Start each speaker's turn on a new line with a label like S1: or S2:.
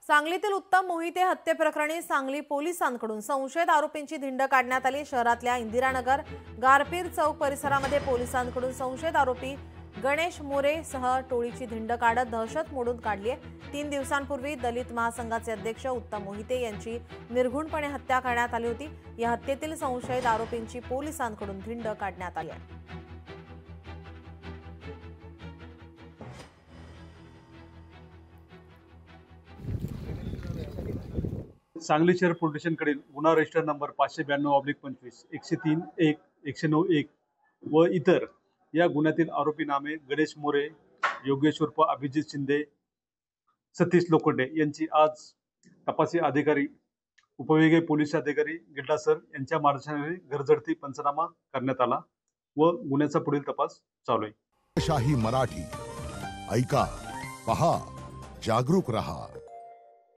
S1: सांगलीतील उत्तम मोहिते हत्येप्रकरणी सांगली पोलिसांकडून संशयित आरोपींची धिंड काढण्यात आली। शहरातल्या इंदिरानगर गारपीर चौक परिसरामध्ये पोलिसांकडून संशयित आरोपी गणेश मोरे सह टोळीची धिंड काढत दहशत मोडून काढली आहे। 3 दिवसांपूर्वी दलित महासंघाचे अध्यक्ष उत्तम मोहिते यांची निर्घृणपणे हत्या करण्यात आली होती। या हत्येतील संशयित आरोपींची पोलिसांकडून धिंड काढण्यात आली आहे।
S2: सांगली शहर पोलीस स्टेशनकडील गुन्हा रजिस्टर नंबर 592/25 103-1 109-1 व इतर या गुन्ह्यातील आरोपी नामे गणेश मोरे, योगेश उर्फ अभिजित शिंदे, सतीश लोखंडे यांची आज तपासी अधिकारी उपविभागीय पोलीस अधिकारी गिल्डा सर यांच्या मार्गदर्शनाखाली गरजडती पंचनामा करण्यात आला व गुन्ह्याचा पुढील तपास चालू आहे।
S3: शाही मराठी ऐका, पहा, जागरूक रहा।